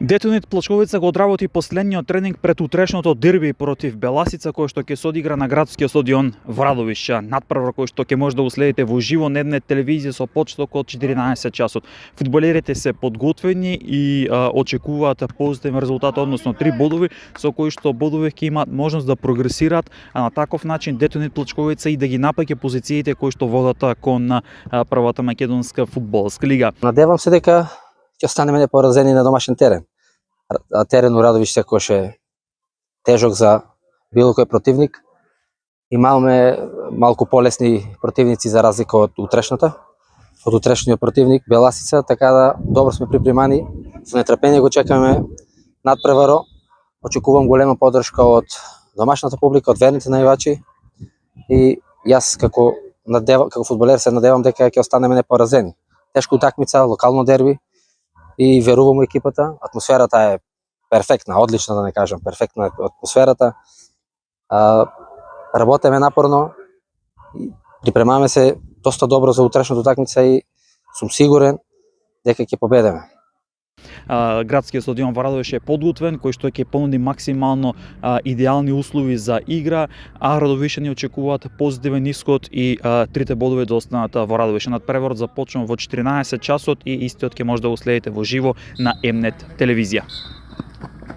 Детонит Плачковица го одработи последниот тренинг пред утрешното дерби против Беласица, кој што ќе се одигра на градскиот стадион Врадовишќа. Надпревар кој што ќе може да го следите во живо на Ед.нет телевизија со почеток од 14 часот. Фудбалерите се подготвени и очекуваат позитивен резултат, односно 3 бодови, со кои што бодови ќе имаат можност да прогресираат, а на таков начин Детонит Плачковица и да ги напаѓа позициите кои што водат кон првата македонска фудбалска лига. Надевам се дека ќе останеме непоразени на домашен терен. Терен у Радовиш секогаш е тежок за било кој противник. Имаме малку полесни противници за разлика од утрешниот противник Беласица, така да добро сме припремани. Со нетрпение го чекаме надпреваро. Очекувам голема поддршка од домашната публика, од верните највачи и јас како фудбалер се надевам дека ќе останеме непоразени. Тешка утакмица, локално дерби. И верувам во екипата, атмосферата е перфектна, одлична да не кажам, перфектна е атмосферата. Работеме напорно, припремаме се доста добро за утрешната утакмица и сум сигурен дека ќе победиме. Градскиот стадион Врадовиш е подготвен, кој што ќе понуди максимално идеални услови за игра, а радовишани очекуваат позитивен исход и трите бодови да останат во Радовиш. Надпреварот започнува во 14 часот и истиот ќе може да го следите во живо на Ед.нет телевизија.